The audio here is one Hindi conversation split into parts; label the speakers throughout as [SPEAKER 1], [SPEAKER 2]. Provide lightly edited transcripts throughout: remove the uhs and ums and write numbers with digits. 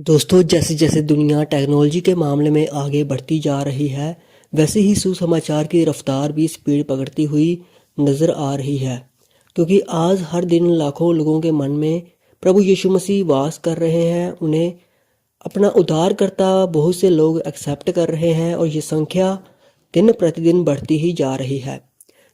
[SPEAKER 1] दोस्तों, जैसे जैसे दुनिया टेक्नोलॉजी के मामले में आगे बढ़ती जा रही है, वैसे ही सुसमाचार की रफ्तार भी स्पीड पकड़ती हुई नज़र आ रही है। क्योंकि आज हर दिन लाखों लोगों के मन में प्रभु यीशु मसीह वास कर रहे हैं। उन्हें अपना उद्धारकर्ता बहुत से लोग एक्सेप्ट कर रहे हैं और ये संख्या दिन प्रतिदिन बढ़ती ही जा रही है।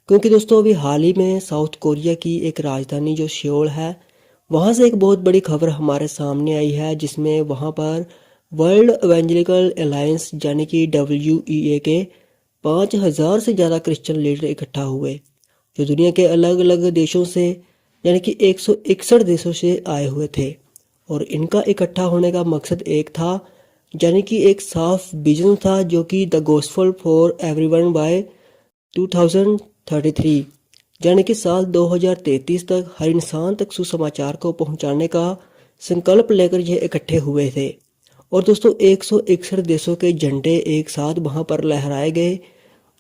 [SPEAKER 1] क्योंकि दोस्तों, अभी हाल ही में साउथ कोरिया की एक राजधानी जो सियोल है, वहाँ से एक बहुत बड़ी खबर हमारे सामने आई है, जिसमें वहाँ पर वर्ल्ड एवेंजलिकल अलायंस यानी कि WEA के 5,000 से ज़्यादा क्रिश्चियन लीडर इकट्ठा हुए, जो दुनिया के अलग अलग देशों से यानी कि 161 देशों से आए हुए थे। और इनका इकट्ठा होने का मकसद एक था, यानी कि एक साफ विजन था, जो कि the gospel for everyone by 2033 यानी कि साल 2033 तक हर इंसान तक सुसमाचार को पहुंचाने का संकल्प लेकर ये इकट्ठे हुए थे। और दोस्तों, 161 देशों के झंडे एक साथ वहां पर लहराए गए,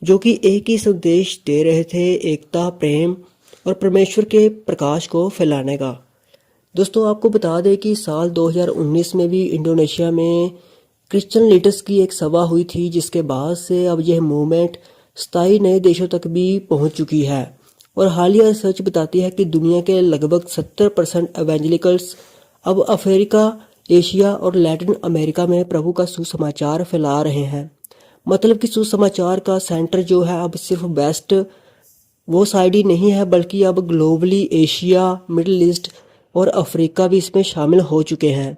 [SPEAKER 1] जो कि एक ही संदेश दे रहे थे, एकता, प्रेम और परमेश्वर के प्रकाश को फैलाने का। दोस्तों, आपको बता दें कि साल 2019 में भी इंडोनेशिया में क्रिश्चियन लीडर्स की एक सभा हुई थी, जिसके बाद से अब यह मूवमेंट 27 नए देशों तक भी पहुंच चुकी है। और हालिया रिसर्च बताती है कि दुनिया के लगभग 70% एवेंजलिकल्स अब अफ्रीका, एशिया और लैटिन अमेरिका में प्रभु का सुसमाचार फैला रहे हैं। मतलब कि सुसमाचार का सेंटर जो है अब सिर्फ वेस्ट वो साइड ही नहीं है, बल्कि अब ग्लोबली एशिया, मिडिल ईस्ट और अफ्रीका भी इसमें शामिल हो चुके हैं।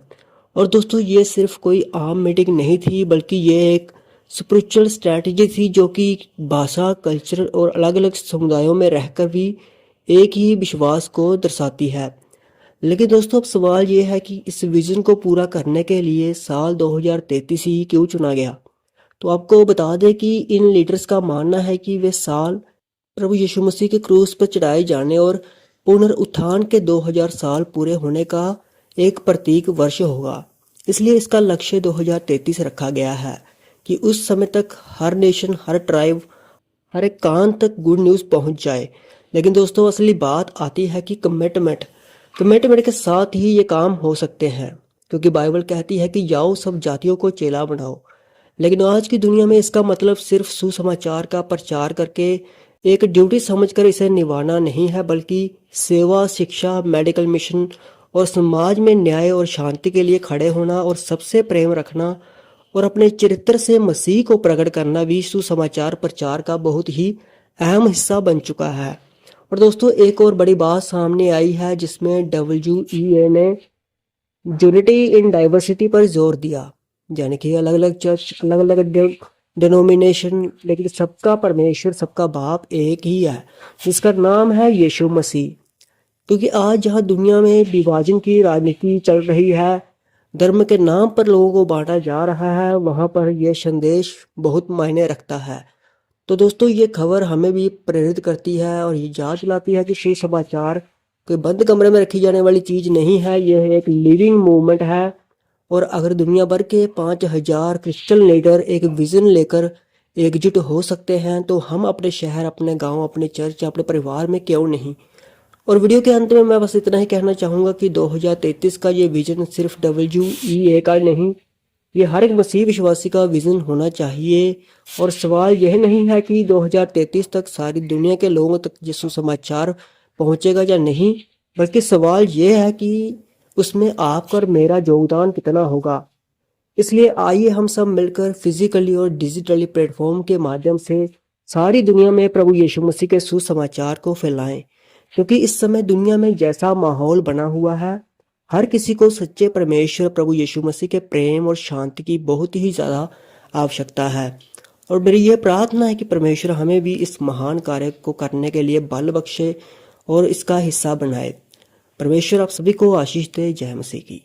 [SPEAKER 1] और दोस्तों, ये सिर्फ कोई आम मीटिंग नहीं थी, बल्कि ये एक स्पिरिचुअल स्ट्रैटेजी थी, जो कि भाषा, कल्चर और अलग अलग समुदायों में रहकर भी एक ही विश्वास को दर्शाती है। लेकिन दोस्तों, अब सवाल ये है कि इस विजन को पूरा करने के लिए साल 2033 ही क्यों चुना गया। तो आपको बता दें कि इन लीडर्स का मानना है कि वे साल प्रभु यीशु मसीह के क्रूस पर चढ़ाए जाने और पुनरुत्थान के 2000 साल पूरे होने का एक प्रतीक वर्ष होगा। इसलिए इसका लक्ष्य 2033 रखा गया है कि उस समय तक हर नेशन, हर ट्राइब, हर एक कान तक गुड न्यूज़ पहुंच जाए। लेकिन दोस्तों, असली बात आती है कि कमिटमेंट के साथ ही ये काम हो सकते हैं, क्योंकि बाइबल कहती है कि जाओ सब जातियों को चेला बनाओ। लेकिन आज की दुनिया में इसका मतलब सिर्फ सुसमाचार का प्रचार करके एक ड्यूटी समझकर इसे निभाना नहीं है, बल्कि सेवा, शिक्षा, मेडिकल मिशन और समाज में न्याय और शांति के लिए खड़े होना और सबसे प्रेम रखना और अपने चरित्र से मसीह को प्रकट करना भी सुसमाचार प्रचार का बहुत ही अहम हिस्सा बन चुका है। और दोस्तों, एक और बड़ी बात सामने आई है, जिसमें WEA ने यूनिटी इन डाइवर्सिटी पर जोर दिया, यानी कि अलग अलग चर्च, अलग अलग डिनोमिनेशन, लेकिन सबका परमेश्वर, सबका बाप एक ही है, जिसका नाम है यीशु मसीह। क्योंकि आज जहाँ दुनिया में विभाजन की राजनीति चल रही है, धर्म के नाम पर लोगों को बांटा जा रहा है, वहाँ पर यह संदेश बहुत मायने रखता है। तो दोस्तों, ये खबर हमें भी प्रेरित करती है और ये याद दिलाती है कि सुसमाचार कोई बंद कमरे में रखी जाने वाली चीज़ नहीं है, यह एक लिविंग मूवमेंट है। और अगर दुनिया भर के 5,000 क्रिश्चियन लीडर एक विजन लेकर एकजुट हो सकते हैं, तो हम अपने शहर, अपने गांव, अपने चर्च, अपने परिवार में क्यों नहीं। और वीडियो के अंत में मैं बस इतना ही कहना चाहूँगा कि 2033 का ये विजन सिर्फ WEA का नहीं, ये हर एक मसीह विश्वासी का विजन होना चाहिए। और सवाल यह नहीं है कि 2033 तक सारी दुनिया के लोगों तक ये सुसमाचार पहुँचेगा या नहीं, बल्कि सवाल यह है कि उसमें आपका और मेरा योगदान कितना होगा। इसलिए आइए हम सब मिलकर फिजिकली और डिजिटली प्लेटफॉर्म के माध्यम से सारी दुनिया में प्रभु यीशु मसीह के सुसमाचार को फैलाएं। क्योंकि इस समय दुनिया में जैसा माहौल बना हुआ है, हर किसी को सच्चे परमेश्वर प्रभु यीशु मसीह के प्रेम और शांति की बहुत ही ज़्यादा आवश्यकता है। और मेरी यह प्रार्थना है कि परमेश्वर हमें भी इस महान कार्य को करने के लिए बल बख्शे और इसका हिस्सा बनाए। परमेश्वर आप सभी को आशीष दे। जय मसीह की।